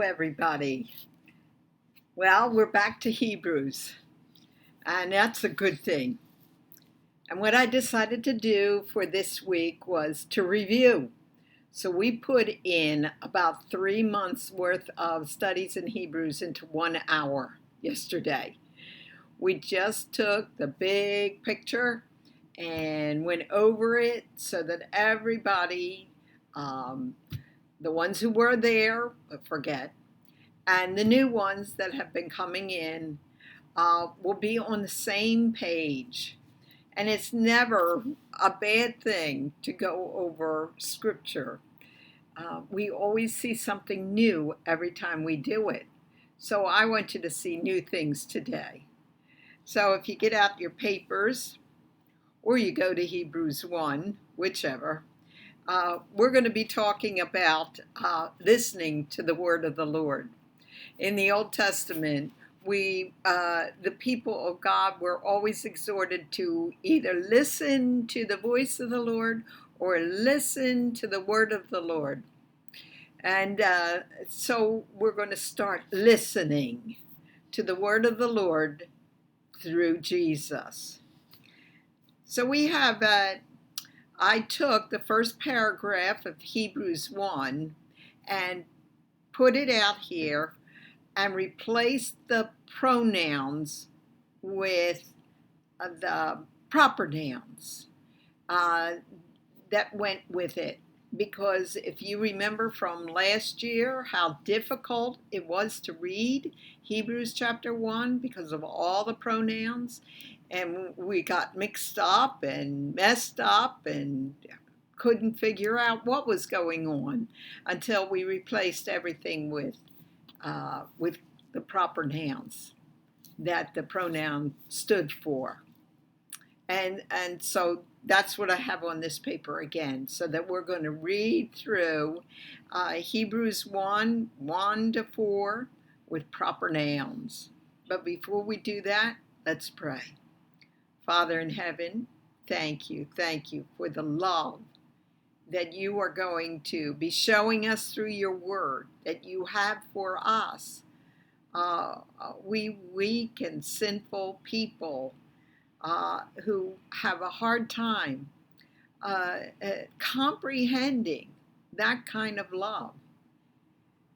Everybody. Well, we're back to Hebrews, and that's a good thing. And what I decided to do for this week was to review. So we put in about 3 months worth of studies in Hebrews into 1 hour yesterday. We just took the big picture and went over it so that everybody, the ones who were there, but forget, and the new ones that have been coming in will be on the same page. And it's never a bad thing to go over scripture. We always see something new every time we do it. So I want you to see new things today. So if you get out your papers or you go to Hebrews 1, whichever, we're going to be talking about listening to the word of the Lord. In the Old Testament, the people of God were always exhorted to either listen to the voice of the Lord or listen to the word of the Lord. And so we're going to start listening to the word of the Lord through Jesus. So we have, I took the first paragraph of Hebrews 1 and put it out here and replace the pronouns with the proper nouns that went with it. Because if you remember from last year how difficult it was to read Hebrews chapter 1 because of all the pronouns, and we got mixed up and messed up and couldn't figure out what was going on until we replaced everything with the proper nouns that the pronoun stood for. And so that's what I have on this paper again, so that we're going to read through Hebrews 1 to 4 with proper nouns. But before we do that, let's pray. Father in heaven, thank you for the love that you are going to be showing us through your word that you have for us. We weak and sinful people who have a hard time comprehending that kind of love.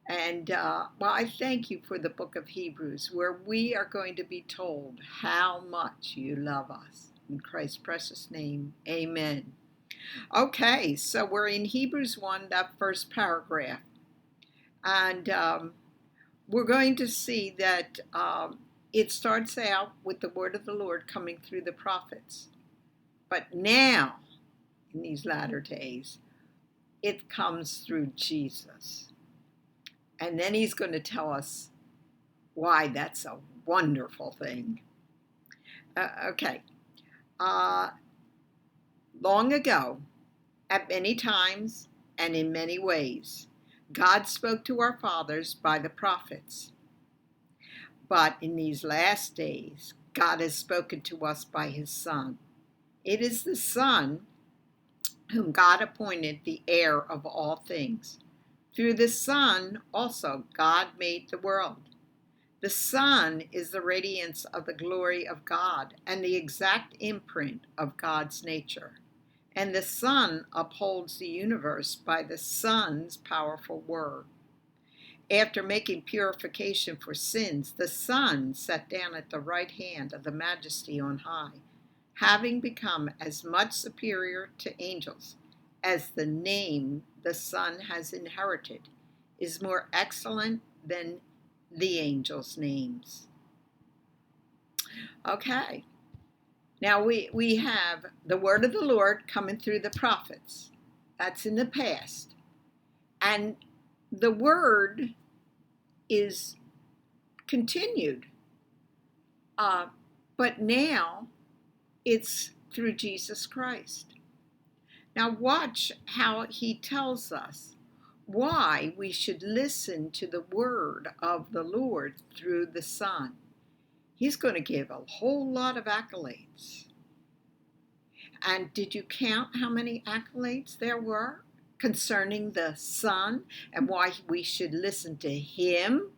And I thank you for the book of Hebrews, where we are going to be told how much you love us. In Christ's precious name, amen. Okay, so we're in Hebrews 1, that first paragraph. And we're going to see that it starts out with the word of the Lord coming through the prophets. But now, in these latter days, it comes through Jesus. And then he's going to tell us why that's a wonderful thing. Okay. Long ago, at many times and in many ways, God spoke to our fathers by the prophets. But in these last days, God has spoken to us by his Son. It is the Son whom God appointed the heir of all things. Through the Son also God made the world. The Son is the radiance of the glory of God and the exact imprint of God's nature. And the Son upholds the universe by the Son's powerful word. After making purification for sins, the Son sat down at the right hand of the Majesty on high, having become as much superior to angels as the name the Son has inherited is more excellent than the angels' names. Okay. Now we have the word of the Lord coming through the prophets. That's in the past. And the word is continued. But now it's through Jesus Christ. Now watch how he tells us why we should listen to the word of the Lord through the Son. He's going to give a whole lot of accolades. And did you count how many accolades there were? concerning the Son and why we should listen to Him.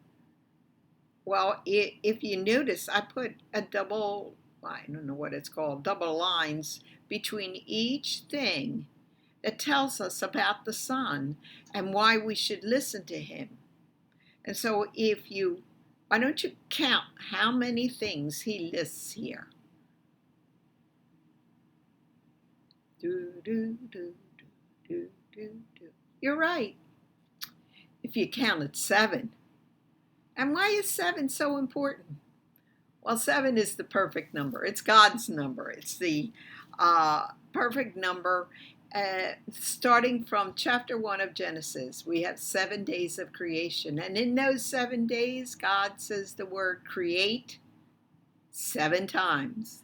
Well, if you notice, I put a double, I don't know what it's called, double lines between each thing that tells us about the Son and why we should listen to Him. And so why don't you count how many things He lists here? Do, do, do, do, do, do. You're right. If you counted 7. And why is 7 so important? Well, 7 is the perfect number. It's God's number. It's the perfect number. Starting from chapter 1 of Genesis, we have 7 days of creation. And in those 7 days, God says the word create 7 times.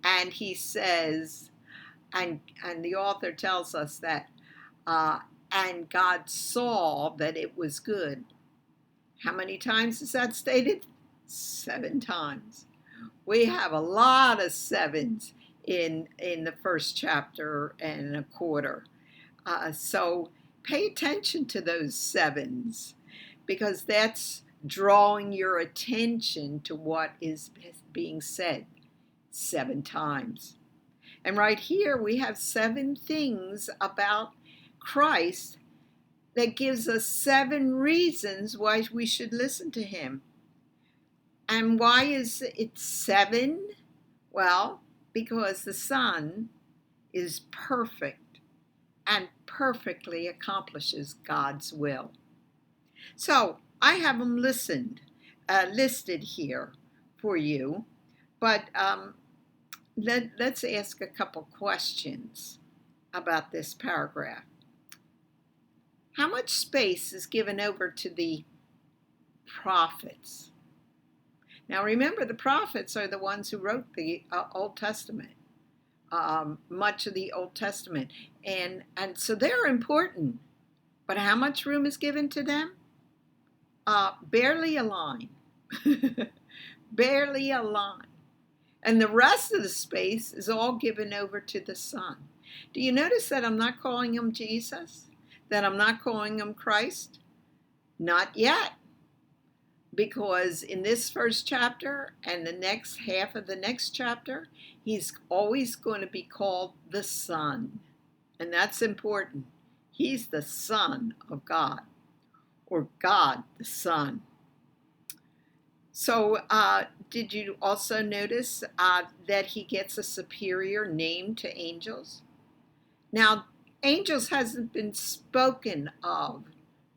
And He says, and the author tells us that, and God saw that it was good. How many times is that stated? 7 times. We have a lot of 7s in the first chapter and a quarter. So pay attention to those 7s, because that's drawing your attention to what is being said 7 times. And right here we have 7 things about Christ that gives us 7 reasons why we should listen to Him. And why is it 7? Well, because the Son is perfect and perfectly accomplishes God's will. So I have them listed here for you, but let's ask a couple questions about this paragraph. How much space is given over to the prophets? Now remember, the prophets are the ones who wrote the Old Testament, much of the Old Testament. And so they're important. But how much room is given to them? Barely a line. Barely a line. And the rest of the space is all given over to the Son. Do you notice that I'm not calling Him Jesus? That I'm not calling Him Christ? Not yet. Because in this first chapter and the next half of the next chapter, He's always going to be called the Son. And that's important. He's the Son of God, or God the Son. So did you also notice that He gets a superior name to angels? Now, angels hasn't been spoken of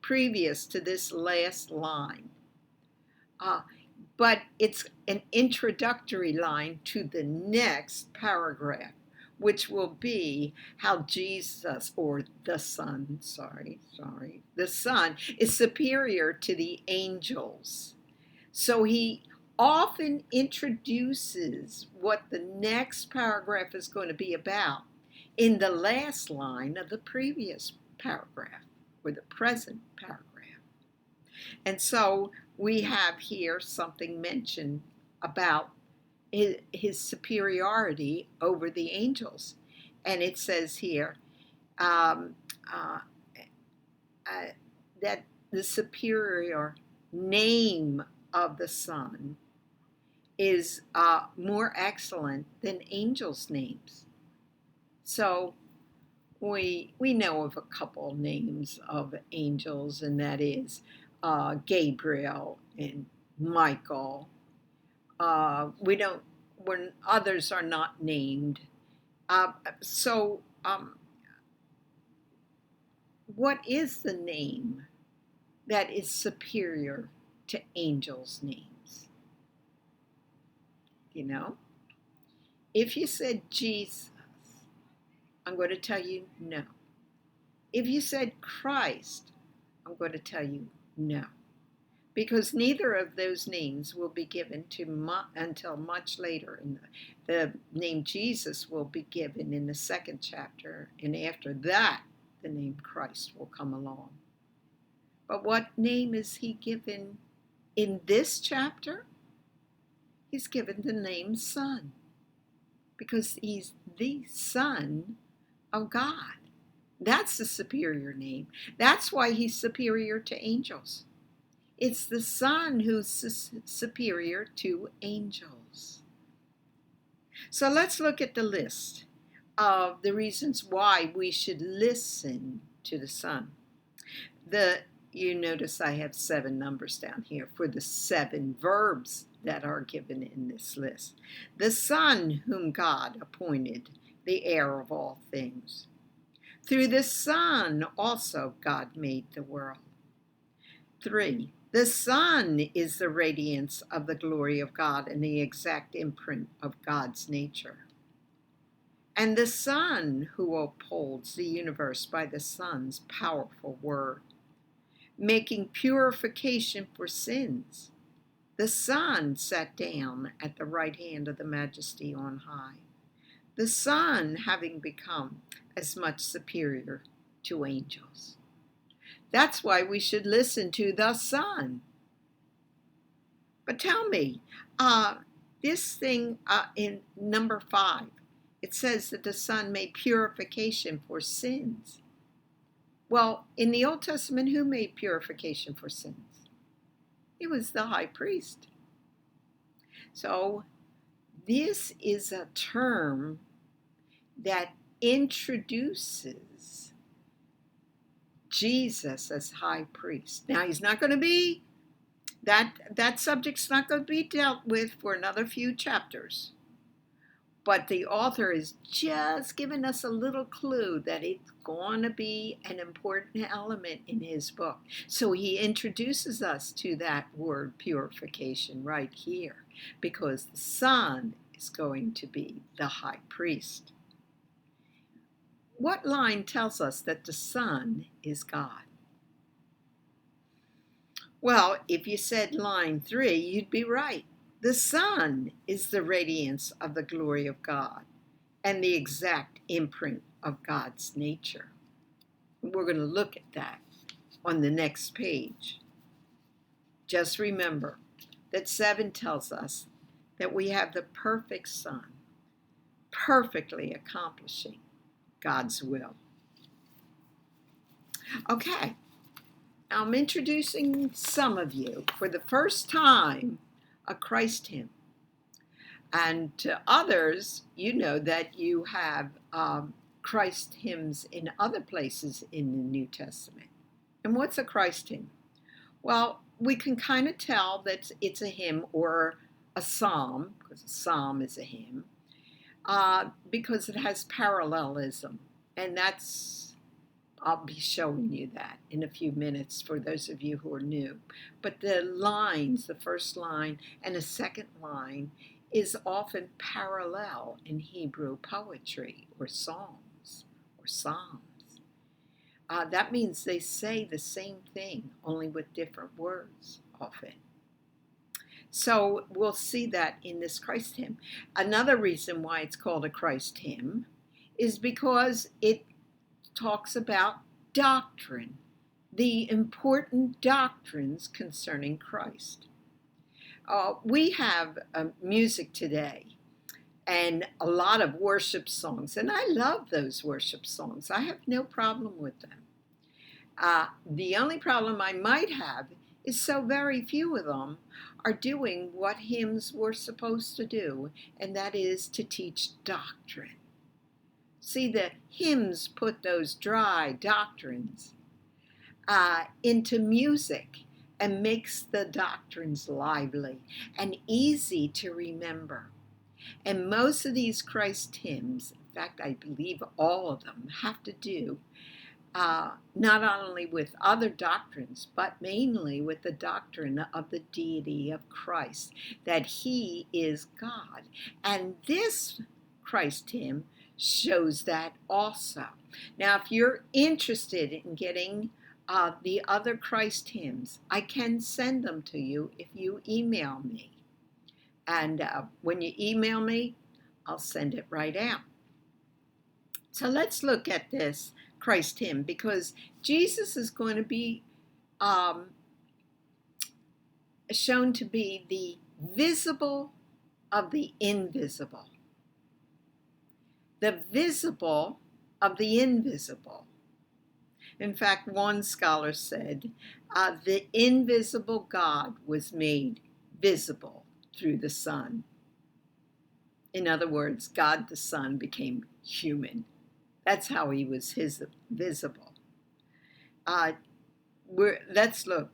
previous to this last line. But it's an introductory line to the next paragraph, which will be how Jesus, or the Son, the Son is superior to the angels. So He often introduces what the next paragraph is going to be about in the last line of the previous paragraph, or the present paragraph. And so we have here something mentioned about His superiority over the angels. And it says here that the superior name of the Son is more excellent than angels' names. So we know of a couple names of angels, and that is Gabriel and Michael. When others are not named. What is the name that is superior to angels' names? You know, if you said Jesus, I'm going to tell you no. If you said Christ, I'm going to tell you no. Because neither of those names will be given until much later. The name Jesus will be given in the second chapter, and after that, the name Christ will come along. But what name is He given in this chapter? He's given the name Son, because He's the Son of God. That's the superior name. That's why he's superior to angels. It's the Son who's superior to angels. So let's look at the list of the reasons why we should listen to the Son. You notice I have 7 numbers down here for the 7 verbs that are given in this list. The Son whom God appointed, the heir of all things. Through the Son also God made the world. 3. The Son is the radiance of the glory of God and the exact imprint of God's nature. And the Son who upholds the universe by the Son's powerful word, making purification for sins. The Son sat down at the right hand of the Majesty on high. The Son having become as much superior to angels. That's why we should listen to the Son. But tell me, this thing in number 5, it says that the Son made purification for sins. Well, in the Old Testament, who made purification for sins? It was the high priest. So this is a term that introduces Jesus as high priest. Now, he's not going to be, that subject's not going to be dealt with for another few chapters. But the author is just giving us a little clue that it's going to be an important element in his book. So he introduces us to that word purification right here, because the Son is going to be the high priest. What line tells us that the Son is God? Well, if you said line 3, you'd be right. The Son is the radiance of the glory of God and the exact imprint of God's nature. We're going to look at that on the next page. Just remember that 7 tells us that we have the perfect Son, perfectly accomplishing God's will. Okay, I'm introducing some of you for the first time a Christ hymn. And to others, you know that you have Christ hymns in other places in the New Testament. And what's a Christ hymn? Well, we can kind of tell that it's a hymn or a psalm, because a psalm is a hymn, because it has parallelism. And I'll be showing you that in a few minutes for those of you who are new. But the lines, the first line and the second line, is often parallel in Hebrew poetry or songs or psalms. That means they say the same thing, only with different words often. So we'll see that in this Christ hymn. Another reason why it's called a Christ hymn is because it talks about doctrine, the important doctrines concerning Christ. We have music today and a lot of worship songs, and I love those worship songs. I have no problem with them. The only problem I might have is so very few of them are doing what hymns were supposed to do, and that is to teach doctrine. See, the hymns put those dry doctrines into music and makes the doctrines lively and easy to remember. And most of these Christ hymns, in fact, I believe all of them, have to do not only with other doctrines, but mainly with the doctrine of the deity of Christ, that he is God. And this Christ hymn shows that also. Now, if you're interested in getting the other Christ hymns, I can send them to you if you email me. And when you email me, I'll send it right out. So let's look at this Christ hymn, because Jesus is going to be shown to be the visible of the invisible. The visible of the invisible. In fact, one scholar said, the invisible God was made visible through the Son. In other words, God the Son became human. That's how he was visible. Let's look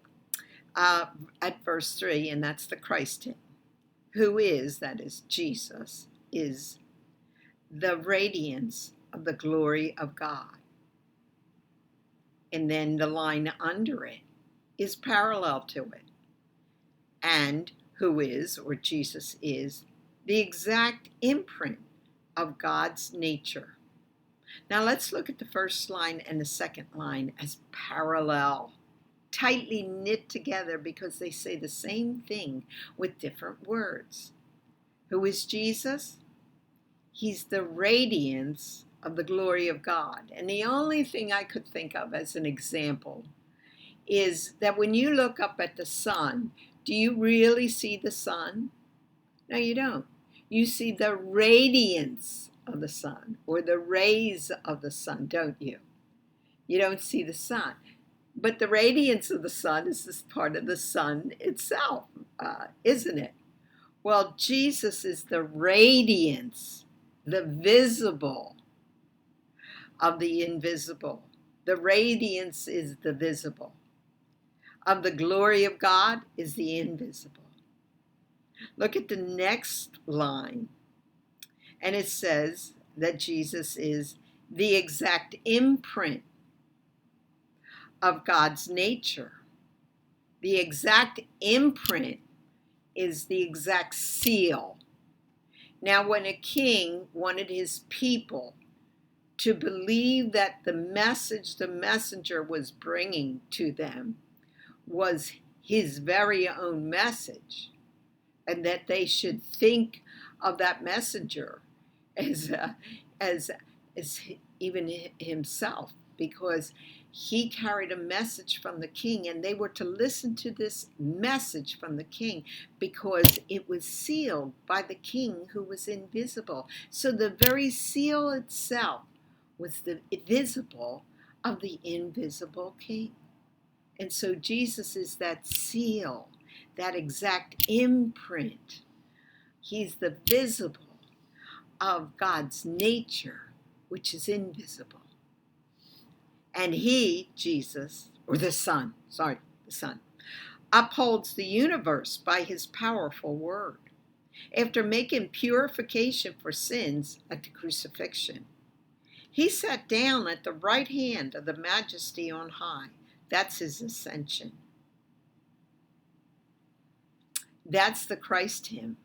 at verse 3, and that's the Christ hymn. Who is, that is Jesus, is the radiance of the glory of God. And then the line under it is parallel to it. And who is, or Jesus is, the exact imprint of God's nature. Now let's look at the first line and the second line as parallel, tightly knit together because they say the same thing with different words. Who is Jesus? He's the radiance of the glory of God. And the only thing I could think of as an example is that when you look up at the sun, do you really see the sun? No, you don't. You see the radiance of the sun, or the rays of the sun, don't you? You don't see the sun. But the radiance of the sun is this part of the sun itself, isn't it? Well, Jesus is the radiance, the visible of the invisible. The radiance is the visible. Of the glory of God is the invisible. Look at the next line. And it says that Jesus is the exact imprint of God's nature. The exact imprint is the exact seal. Now, when a king wanted his people to believe that the message the messenger was bringing to them was his very own message, and that they should think of that messenger as even himself, because he carried a message from the king, and they were to listen to this message from the king because it was sealed by the king who was invisible. So the very seal itself was the visible of the invisible king. And so Jesus is that seal, that exact imprint. He's the visible of God's nature, which is invisible. And he, Jesus, or the Son, upholds the universe by his powerful word. After making purification for sins at the crucifixion, he sat down at the right hand of the Majesty on high. That's his ascension. That's the Christ hymn.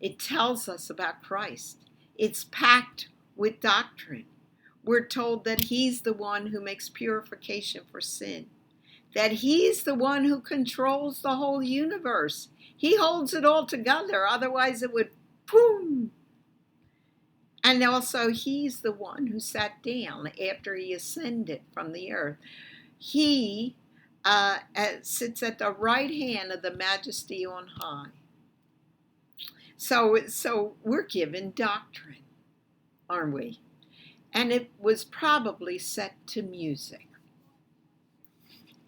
It tells us about Christ. It's packed with doctrine. We're told that he's the one who makes purification for sin, that he's the one who controls the whole universe. He holds it all together, otherwise it would boom. And also he's the one who sat down after he ascended from the earth. He sits at the right hand of the Majesty on high. So we're given doctrine, aren't we? And it was probably set to music.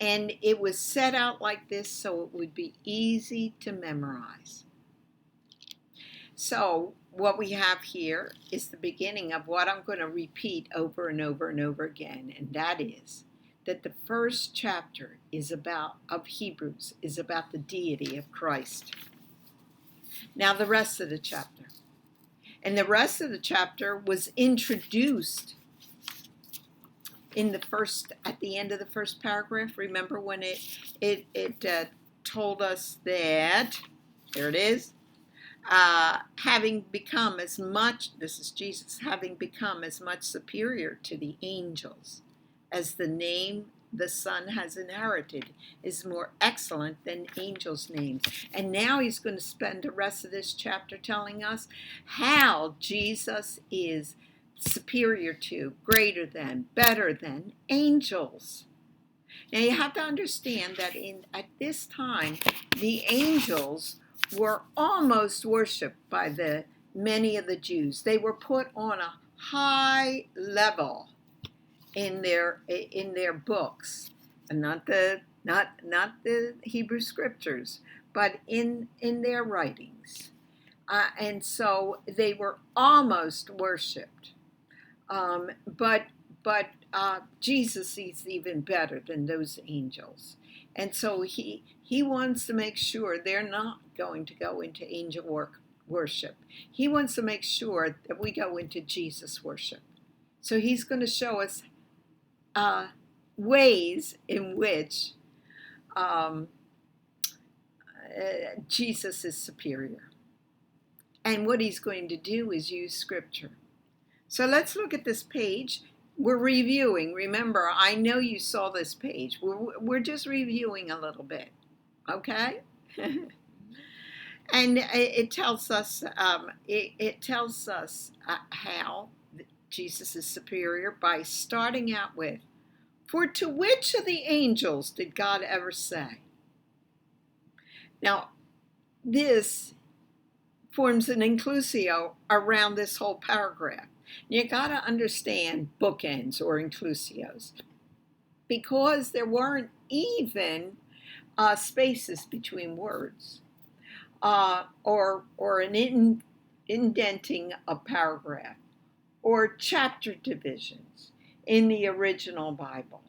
And it was set out like this so it would be easy to memorize. So what we have here is the beginning of what I'm going to repeat over and over and over again, and that is that the first chapter of Hebrews is about the deity of Christ. Now the rest of the chapter. And the rest of the chapter was introduced at the end of the first paragraph. Remember when it told us that, there it is, having become as much, this is Jesus, having become as much superior to the angels as the name the Son has inherited is more excellent than angels' names. And now he's going to spend the rest of this chapter telling us how Jesus is superior to, greater than, better than angels. Now you have to understand that at this time, the angels were almost worshipped by many of the Jews. They were put on a high level. in their books, and not the Hebrew scriptures, but in their writings. And so they were almost worshipped. But Jesus is even better than those angels. And so he wants to make sure they're not going to go into angel worship. He wants to make sure that we go into Jesus worship. So he's going to show us ways in which Jesus is superior. And what he's going to do is use scripture. So let's look at this page. We're reviewing. Remember, I know you saw this page. We're just reviewing a little bit, okay? And it tells us how Jesus is superior by starting out with, "For to which of the angels did God ever say?" Now, this forms an inclusio around this whole paragraph. You got to understand bookends or inclusios, because there weren't even spaces between words or an indenting a paragraph or chapter divisions in the original Bible.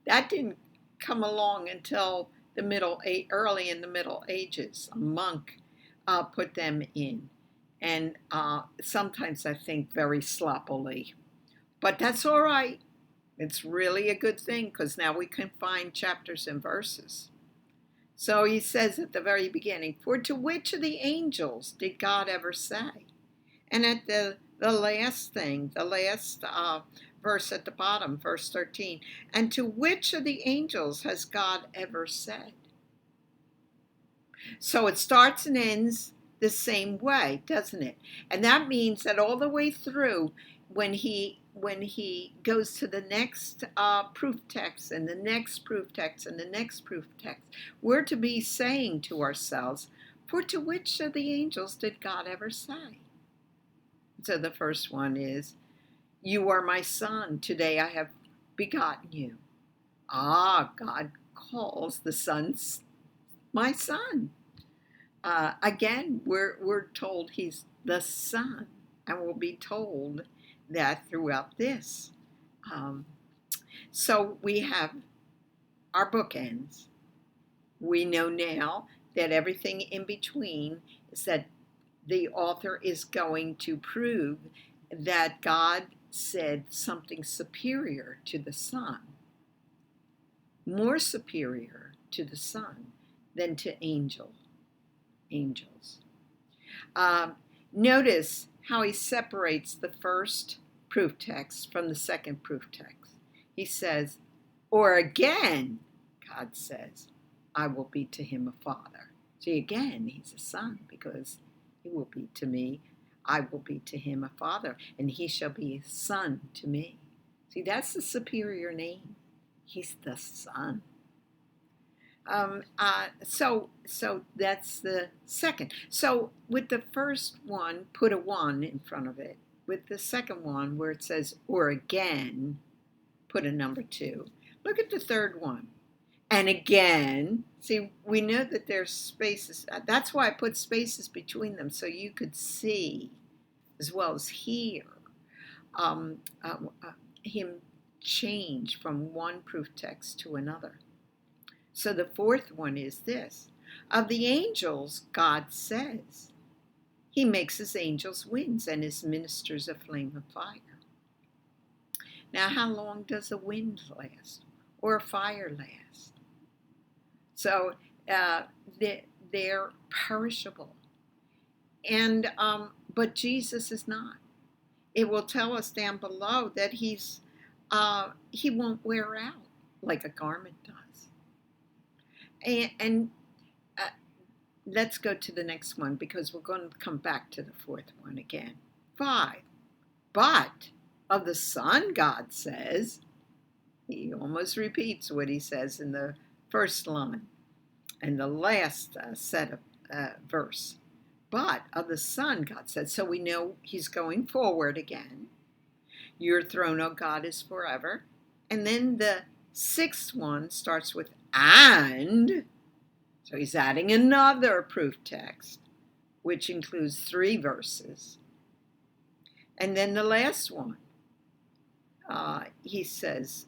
That didn't come along until early in the Middle Ages. A monk put them in, and sometimes I think very sloppily. But that's all right. It's really a good thing, because now we can find chapters and verses. So he says at the very beginning, "For to which of the angels did God ever say?" And at the last verse at the bottom, verse 13, "And to which of the angels has God ever said?" So it starts and ends the same way, doesn't it? And that means that all the way through, when he goes to the next proof text and the next proof text and the next proof text, we're to be saying to ourselves, "For to which of the angels did God ever say?" So the first one is, "You are my son, today I have begotten you." God calls the son my son. Again, we're told he's the son, and we'll be told that throughout this. So we have our bookends. We know now that everything in between is that the author is going to prove that God said something superior to the Son, more superior to the Son than to angels. Notice how he separates the first proof text from the second proof text. He says, "Or again," God says, "I will be to him a father." See, again, he's a son, because he will be to me, I will be to him a father, and he shall be a son to me. See, that's the superior name. He's the son. So that's the second. So with the first one, put a 1 in front of it. With the second one, where it says, "or again," put a number 2. Look at the third one. "And again." See, we know that there's spaces. That's why I put spaces between them, so you could see as well as hear him change from one proof text to another. So the fourth one is this: "Of the angels, God says, he makes his angels winds and his ministers a flame of fire." Now, how long does a wind last, or a fire last? So they're perishable, and but Jesus is not. It will tell us down below that he won't wear out like a garment does. And let's go to the next one, because we're going to come back to the fourth one again. 5. "But of the Son," God says. He almost repeats what he says in the first line and the last set of verse. "But of the Son," God said. So we know he's going forward again. Your throne, O God, is forever. And then the sixth one starts with and. So he's adding another proof text, which includes 3 verses. And then the last one, he says,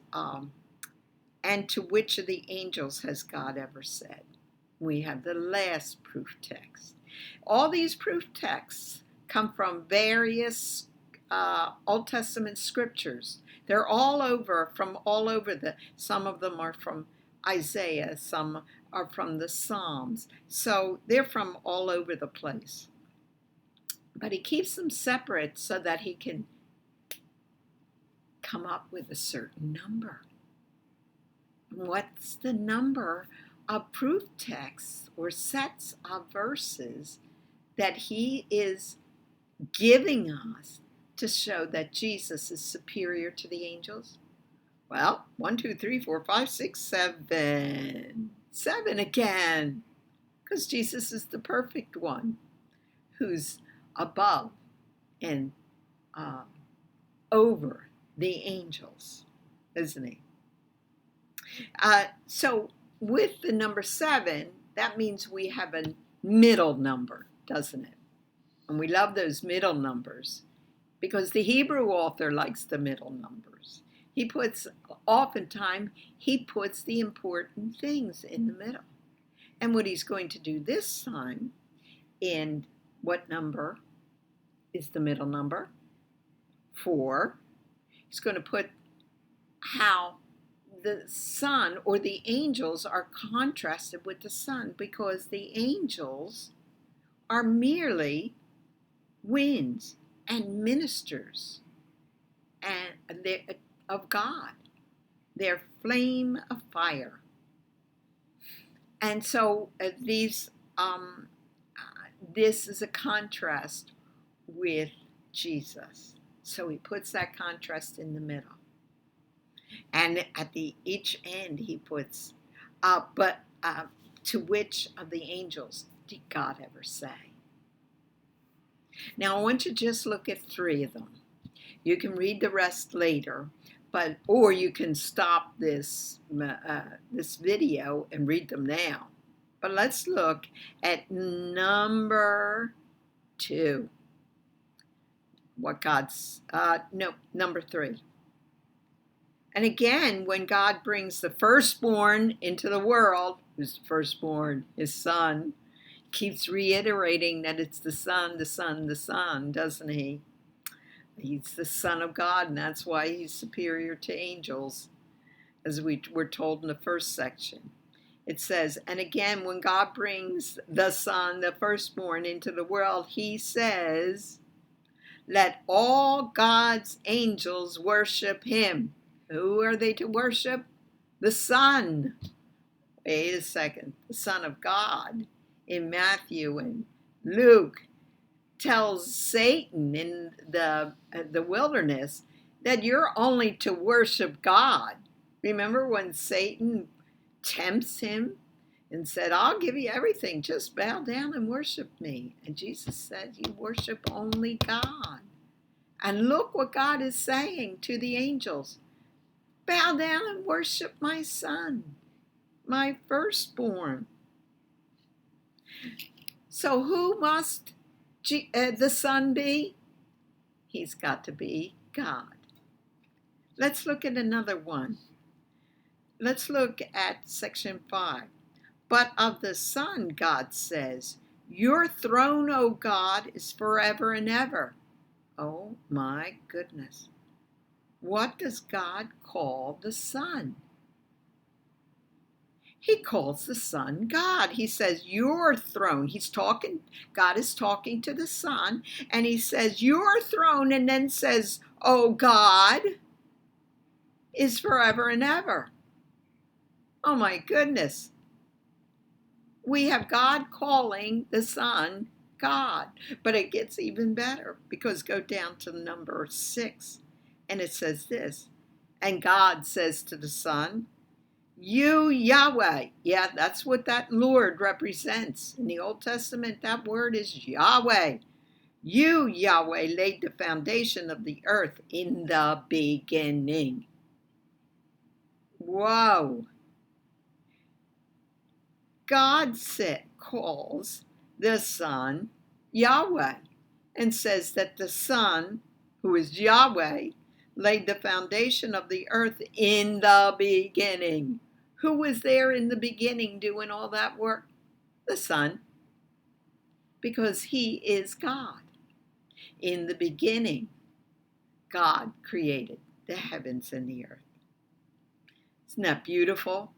and to which of the angels has God ever said? We have the last proof text. All these proof texts come from various Old Testament scriptures. They're all over, from all over. Some of them are from Isaiah, some are from the Psalms. So they're from all over the place. But he keeps them separate so that he can come up with a certain number. What's the number of proof texts or sets of verses that he is giving us to show that Jesus is superior to the angels? Well, 1, 2, 3, 4, 5, 6, 7. 7 again. Because Jesus is the perfect one who's above and over the angels, isn't he? So with the number 7, that means we have a middle number, doesn't it? And we love those middle numbers because the Hebrew author likes the middle numbers. Oftentimes, he puts the important things in the middle. And what he's going to do this time, in what number is the middle number? 4. He's going to put how the sun or the angels are contrasted with the sun, because the angels are merely winds and ministers and of God. They're flame of fire. And so this is a contrast with Jesus. So he puts that contrast in the middle. And at each end he puts, to which of the angels did God ever say? Now I want you to just look at 3 of them. You can read the rest later, or you can stop this video and read them now. But let's look at number 2. Number 3. And again, when God brings the firstborn into the world, who's the firstborn? His son. Keeps reiterating that it's the Son, the Son, the Son, doesn't he? He's the Son of God, and that's why he's superior to angels, as we were told in the first section. It says, and again, when God brings the Son, the firstborn, into the world, he says, let all God's angels worship him. Who are they to worship? The Son. Wait a second. The Son of God. In Matthew and Luke tells Satan in the wilderness that you're only to worship God. Remember when Satan tempts him and said, I'll give you everything, just bow down and worship me. And Jesus said, you worship only God. And look what God is saying to the angels. Bow down and worship my Son, my firstborn. So who must the Son be? He's got to be God. Let's look at another one. Let's look at section 5. But of the Son, God says, your throne, O God, is forever and ever. Oh my goodness. What does God call the Son? He calls the Son God. He says, your throne. God is talking to the Son, and he says, your throne, and then says, oh God, is forever and ever. Oh my goodness. We have God calling the Son God. But it gets even better, because go down to number 6, and it says this, and God says to the Son, you, Yahweh. Yeah, that's what that Lord represents. In the Old Testament, that word is Yahweh. You, Yahweh, laid the foundation of the earth in the beginning. Whoa. God calls the Son Yahweh and says that the Son, who is Yahweh, laid the foundation of the earth in the beginning. Who was there in the beginning doing all that work? The Son, because he is God. In the beginning, God created the heavens and the earth. Isn't that beautiful?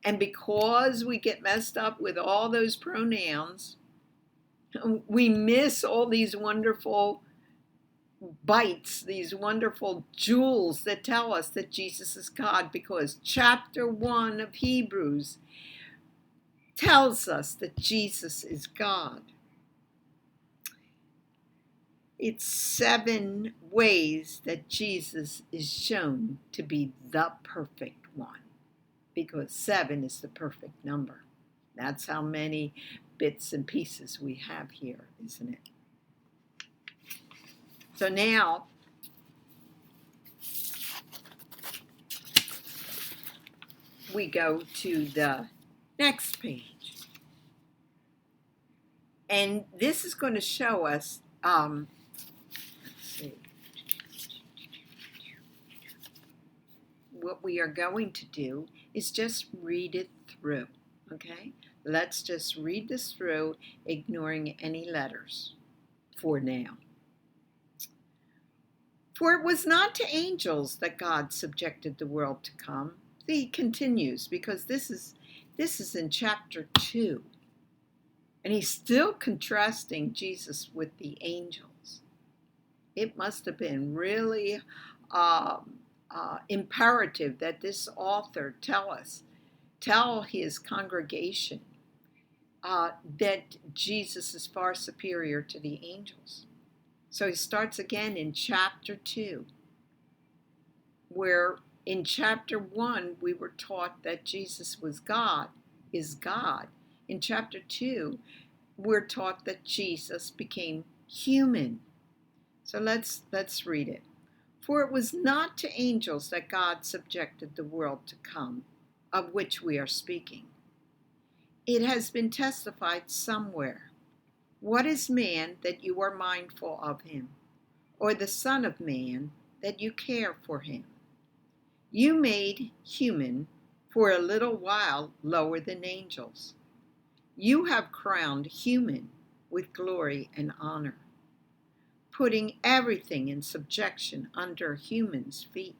And because we get messed up with all those pronouns, we miss all these wonderful bites, these wonderful jewels that tell us that Jesus is God, because chapter 1 of Hebrews tells us that Jesus is God. It's 7 ways that Jesus is shown to be the perfect one, because 7 is the perfect number. That's how many bits and pieces we have here, isn't it? So now, we go to the next page. And this is going to show us, let's see, what we are going to do is just read it through, okay? Let's just read this through, ignoring any letters for now. For it was not to angels that God subjected the world to come. He continues, because this is in chapter 2. And he's still contrasting Jesus with the angels. It must have been really imperative that this author tell his congregation that Jesus is far superior to the angels. So he starts again in chapter 2, where in chapter 1 we were taught that Jesus was God, is God. In chapter 2, we're taught that Jesus became human. So let's read it. For it was not to angels that God subjected the world to come, of which we are speaking. It has been testified somewhere. What is man that you are mindful of him, or the Son of Man that you care for him? You made human for a little while lower than angels. You have crowned human with glory and honor, putting everything in subjection under humans' feet.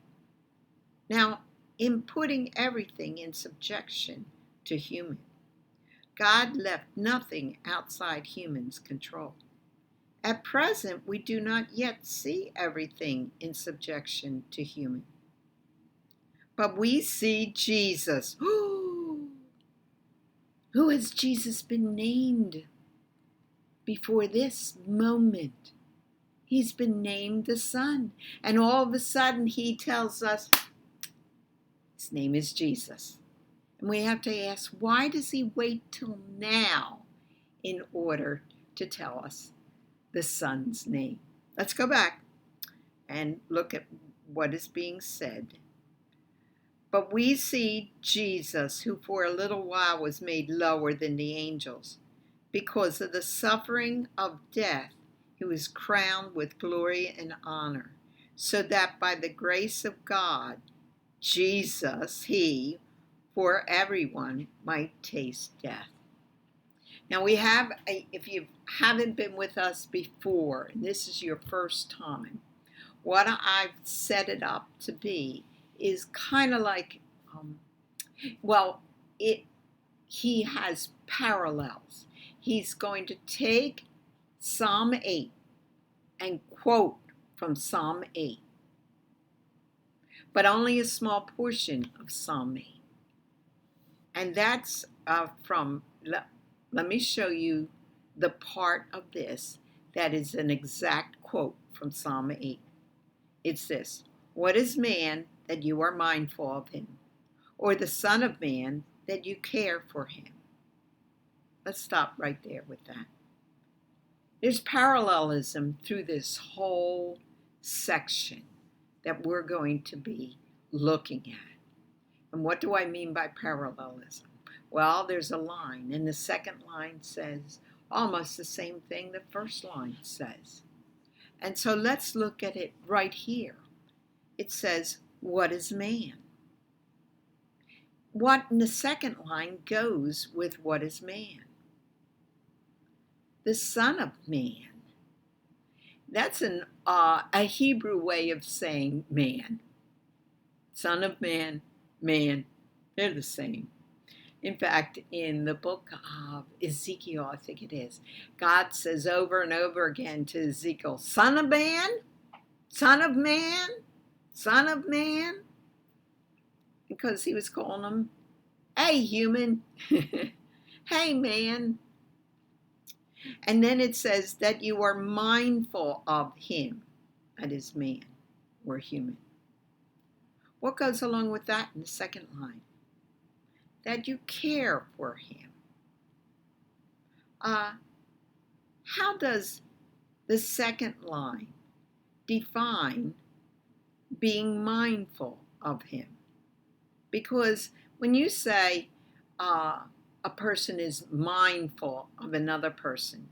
Now, in putting everything in subjection to human, God left nothing outside humans' control. At present, we do not yet see everything in subjection to human. But we see Jesus. Who has Jesus been named before this moment? He's been named the Son. And all of a sudden he tells us his name is Jesus. And we have to ask, why does he wait till now in order to tell us the Son's name? Let's go back and look at what is being said. But we see Jesus, who for a little while was made lower than the angels, because of the suffering of death, he was crowned with glory and honor, so that by the grace of God, Jesus, he, for everyone, might taste death. Now if you haven't been with us before, and this is your first time, what I've set it up to be is kind of like, he has parallels. He's going to take Psalm 8 and quote from Psalm 8, but only a small portion of Psalm 8. And that's let me show you the part of this that is an exact quote from Psalm 8. It's this: what is man that you are mindful of him, or the Son of Man that you care for him? Let's stop right there with that. There's parallelism through this whole section that we're going to be looking at. And what do I mean by parallelism? Well, there's a line, and the second line says almost the same thing the first line says. And so let's look at it right here. It says, what is man? What in the second line goes with what is man? The Son of Man. That's a Hebrew way of saying man. Son of man, man, they're the same. In fact, in the book of Ezekiel, I think it is, God says over and over again to Ezekiel, Son of man, Son of man, Son of man, because he was calling him, hey, human, hey, man. And then it says that you are mindful of him, that is man or human. What goes along with that in the second line? That you care for him. How does the second line define being mindful of him? Because when you say a person is mindful of another person,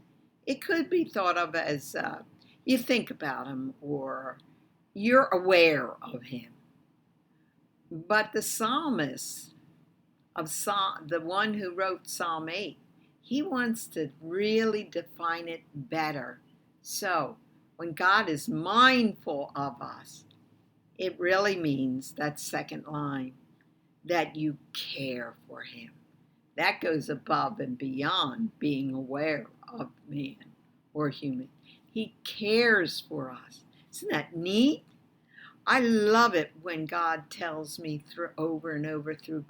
it could be thought of as you think about him or you're aware of him. But the psalmist, the one who wrote Psalm 8, he wants to really define it better. So when God is mindful of us, it really means that second line, that you care for him. That goes above and beyond being aware of man or human. He cares for us. Isn't that neat? I love it when God tells me over and over through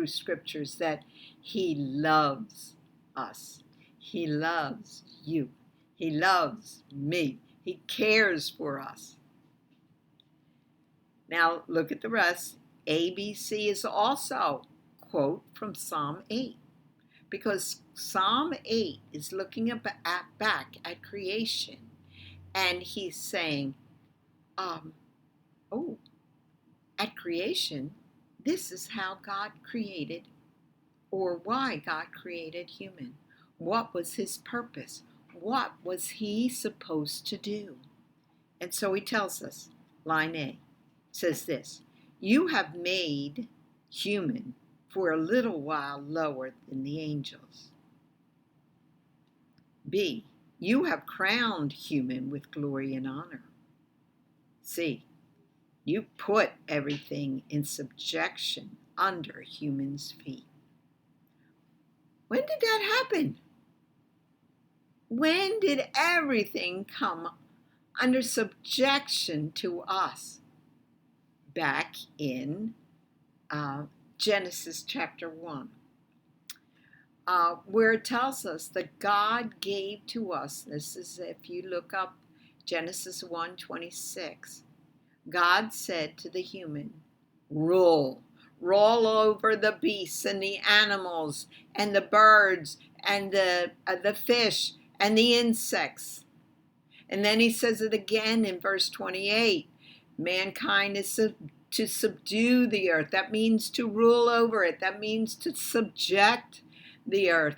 scriptures that he loves us. He loves you. He loves me. He cares for us. Now look at the rest. ABC is also quote from Psalm 8, because Psalm 8 is looking back at creation, and he's saying, at creation, this is how God created, or why God created human. What was his purpose? What was he supposed to do? And so he tells us, line A says this, you have made human for a little while lower than the angels. B, you have crowned human with glory and honor. C, you put everything in subjection under human's feet. When did that happen? When did everything come under subjection to us? Back in Genesis chapter 1, where it tells us that God gave to us, this is if you look up Genesis 1:26, God said to the human, roll over the beasts and the animals and the birds and the fish and the insects. And then he says it again in verse 28, mankind is to subdue the earth. That means to rule over it. That means to subject the earth,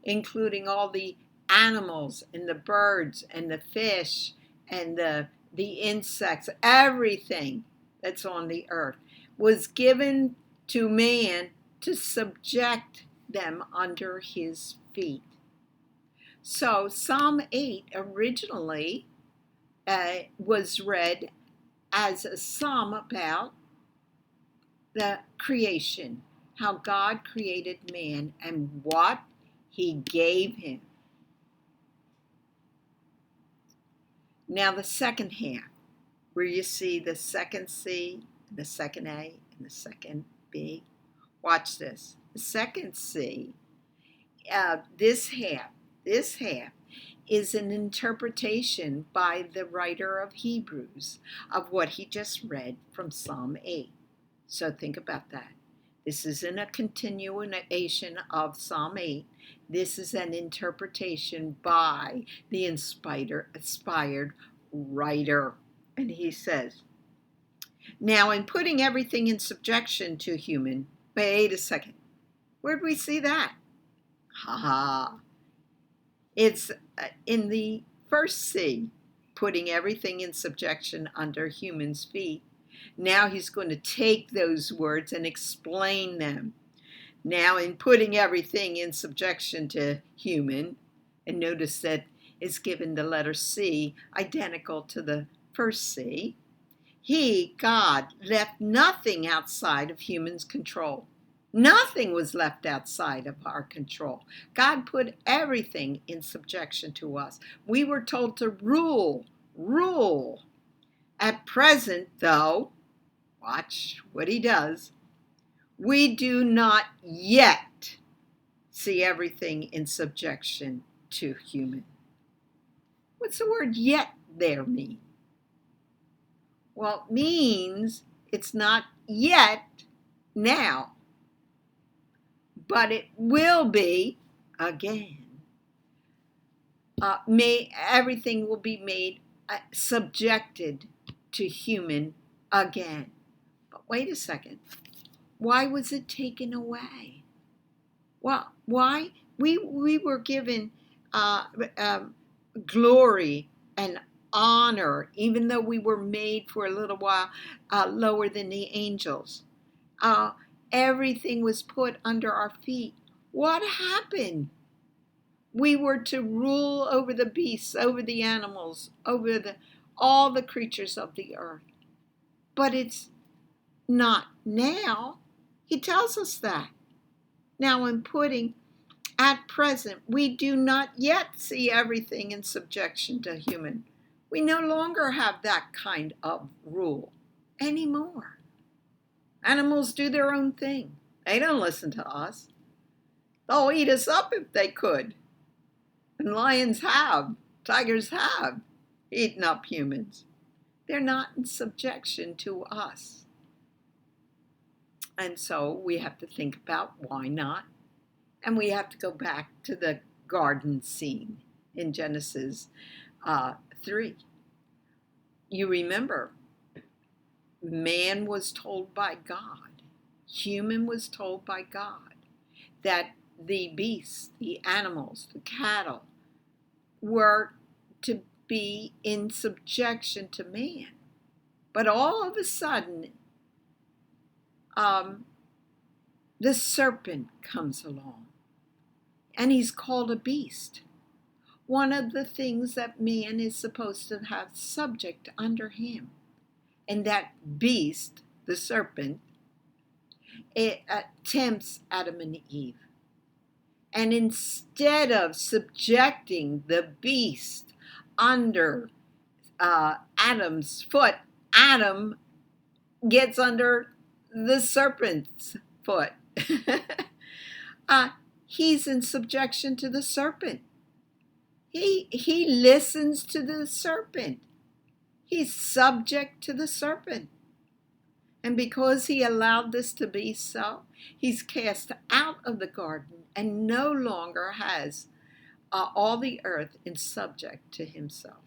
including all the animals and the birds and the fish and the insects. Everything that's on the earth was given to man to subject them under his feet. So Psalm 8 originally was read as a psalm about the creation, how God created man and what he gave him. Now the second half, where you see the second C, the second A, and the second B, watch this. The second C, this half is an interpretation by the writer of Hebrews of what he just read from Psalm 8. So think about that. This isn't a continuation of Psalm 8. This is an interpretation by the inspired writer. And he says, now in putting everything in subjection to human, wait a second, where'd we see that? It's in the first C, putting everything in subjection under human's feet. Now he's going to take those words and explain them. Now in putting everything in subjection to human, and notice that is given the letter C, identical to the first C, he, God, left nothing outside of human's control. Nothing was left outside of our control. God put everything in subjection to us. We were told to rule. At present, though, watch what he does, we do not yet see everything in subjection to human. What's the word yet there mean? Well, it means it's not yet now, but it will be again. Everything will be made subjected to human again. But wait a second. Why was it taken away? Well, why? We were given glory and honor, even though we were made for a little while lower than the angels. Everything was put under our feet. What happened? We were to rule over the beasts, over the animals, over all the creatures of the earth. But it's not now. He tells us that. Now in putting at present, we do not yet see everything in subjection to human. We no longer have that kind of rule anymore. Animals do their own thing. They don't listen to us. They'll eat us up if they could. And lions have, tigers have eaten up humans. They're not in subjection to us. And so we have to think about why not. And we have to go back to the garden scene in Genesis 3. You remember, man was told by God, human was told by God, that the beasts, the animals, the cattle were to be in subjection to man. But all of a sudden, the serpent comes along, and he's called a beast. One of the things that man is supposed to have subject under him. And that beast, the serpent, it tempts Adam and Eve. And instead of subjecting the beast under Adam's foot, Adam gets under the serpent's foot. He's in subjection to the serpent. He listens to the serpent. He's subject to the serpent. And because he allowed this to be so, he's cast out of the garden and no longer has all the earth in subject to himself.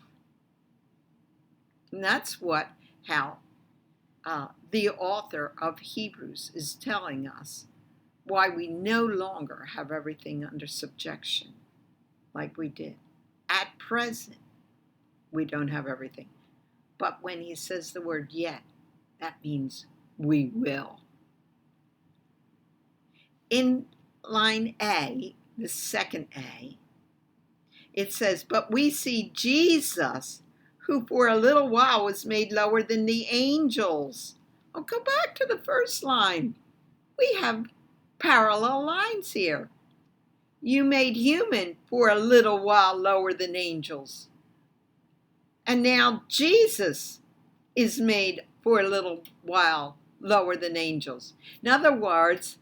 And that's how the author of Hebrews is telling us why we no longer have everything under subjection like we did. At present, we don't have everything. But when he says the word yet, that means we will. In line A, the second A, it says, but we see Jesus, who for a little while was made lower than the angels. Oh, go back to the first line. We have parallel lines here. You made human for a little while lower than angels. And now Jesus is made for a little while lower than angels. In other words,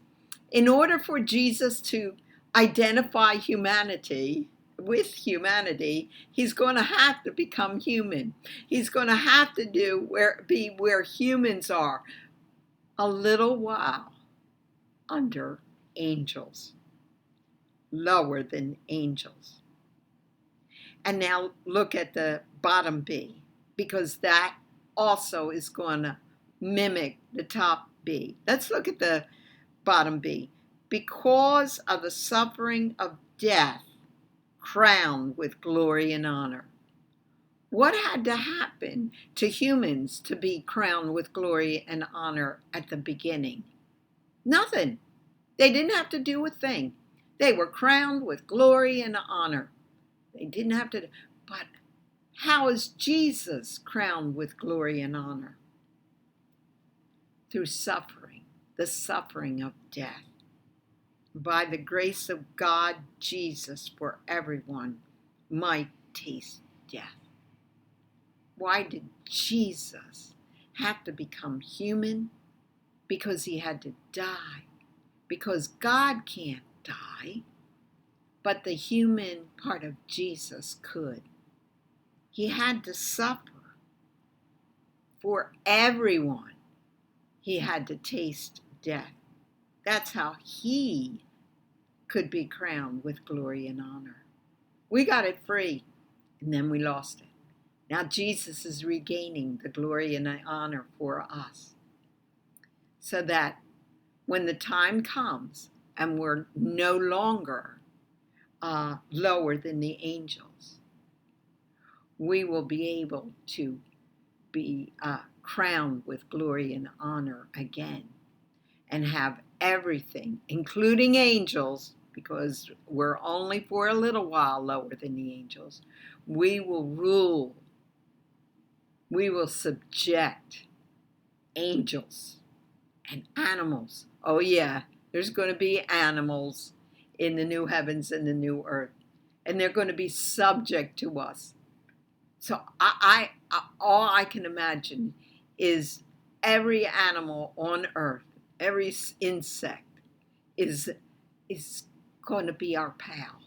in order for Jesus to identify humanity with humanity, he's going to have to become human. He's going to have to be where humans are a little while. under angels, lower than angels. And now look at the bottom B, because that also is going to mimic the top B. Let's look at the bottom B. Because of the suffering of death, crowned with glory and honor. What had to happen to humans to be crowned with glory and honor at the beginning? Nothing. They didn't have to do a thing. They were crowned with glory and honor. They didn't have to. But how is Jesus crowned with glory and honor? Through suffering, the suffering of death. By the grace of God, Jesus, for everyone, might taste death. Why did Jesus have to become human? Because he had to die. Because God can't die, but the human part of Jesus could. He had to suffer for everyone. He had to taste death. That's how he could be crowned with glory and honor. We got it free, and then we lost it. Now Jesus is regaining the glory and the honor for us, so that when the time comes and we're no longer lower than the angels, we will be able to be crowned with glory and honor again and have everything, including angels, because we're only for a little while lower than the angels. We will rule. We will subject angels and animals. Oh yeah, there's going to be animals in the new heavens and the new earth, and they're going to be subject to us. So all I can imagine is every animal on earth, every insect is going to be our pal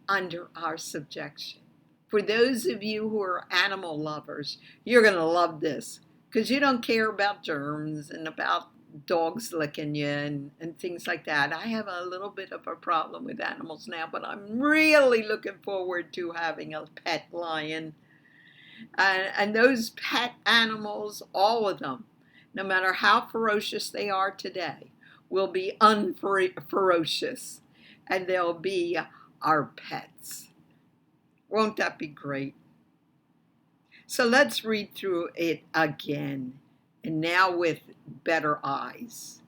under our subjection. For those of you who are animal lovers, you're going to love this, because you don't care about germs and about dogs licking you and things like that. I have a little bit of a problem with animals now, but I'm really looking forward to having a pet lion. And those pet animals, all of them, no matter how ferocious they are today, will be unferocious, and they'll be our pets. Won't that be great? So let's read through it again, and now with better eyes.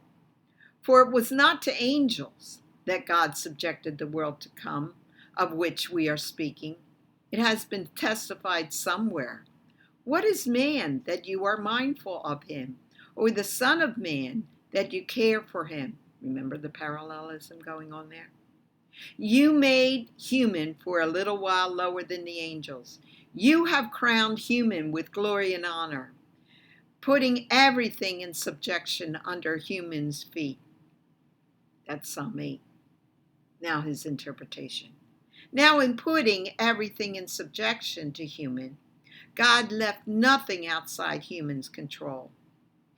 For it was not to angels that God subjected the world to come, of which we are speaking. It has been testified somewhere. What is man that you are mindful of him, or the Son of Man that you care for him? Remember the parallelism going on there? You made human for a little while lower than the angels. You have crowned human with glory and honor, putting everything in subjection under human's feet. That's Psalm 8. Now his interpretation. Now in putting everything in subjection to human, God left nothing outside human's control.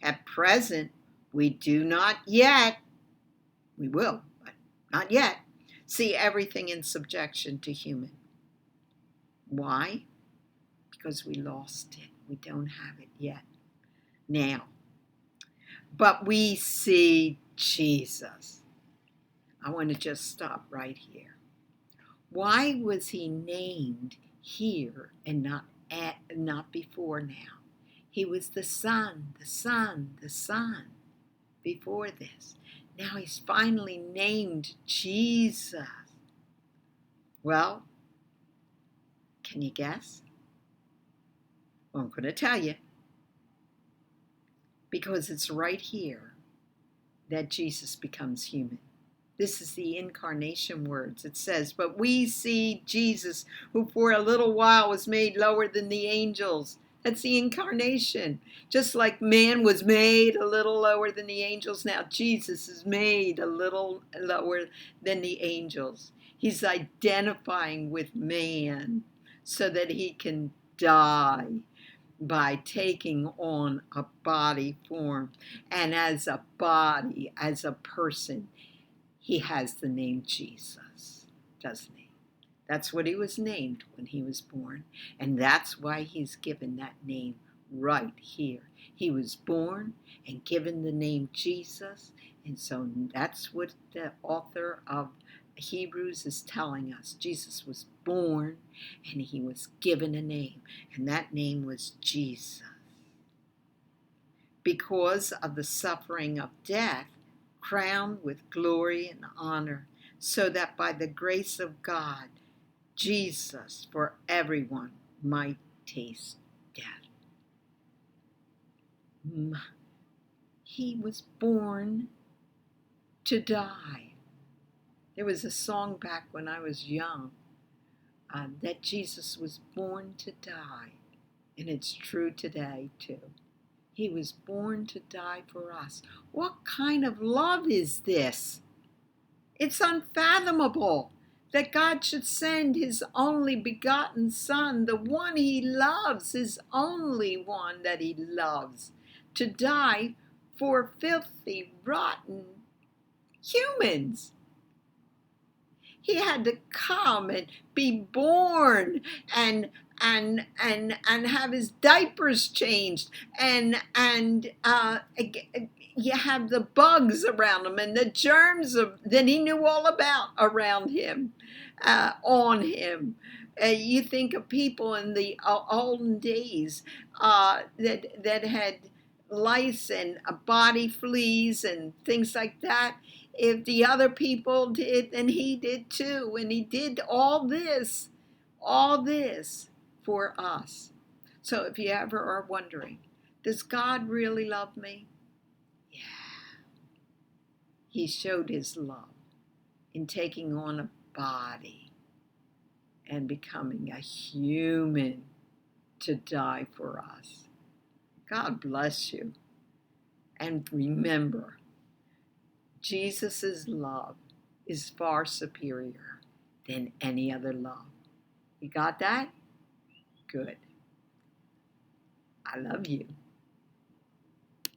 At present, we do not yet, we will, but not yet, see everything in subjection to human. Why? Because we lost it. We don't have it yet. Now, but we see Jesus. I want to just stop right here. Why was he named here and not before now? He was the Son before this. Now he's finally named Jesus. Well, can you guess? Well, I'm going to tell you. Because it's right here that Jesus becomes human. This is the incarnation words. It says, but we see Jesus, who for a little while was made lower than the angels. That's the incarnation. Just like man was made a little lower than the angels, now Jesus is made a little lower than the angels. He's identifying with man so that he can die by taking on a body form. And as a body, as a person, he has the name Jesus, doesn't he? That's what he was named when he was born. And that's why he's given that name right here. He was born and given the name Jesus. And so that's what the author of Hebrews is telling us. Jesus was born and he was given a name. And that name was Jesus. Because of the suffering of death, crowned with glory and honor, so that by the grace of God, Jesus for everyone might taste death. He was born to die. There was a song back when I was young that Jesus was born to die, and it's true today too. He was born to die for us. What kind of love is this? It's unfathomable that God should send his only begotten Son, the one he loves, his only one that he loves, to die for filthy, rotten humans. He had to come and be born and have his diapers changed and you have the bugs around him and the germs that he knew all about around him, on him. You think of people in the olden days that had lice and body fleas and things like that. If the other people did, then he did too. And he did all this for us. So if you ever are wondering, does God really love me? Yeah. He showed his love in taking on a body and becoming a human to die for us. God bless you. And remember, Jesus' love is far superior than any other love. You got that? Good. I love you.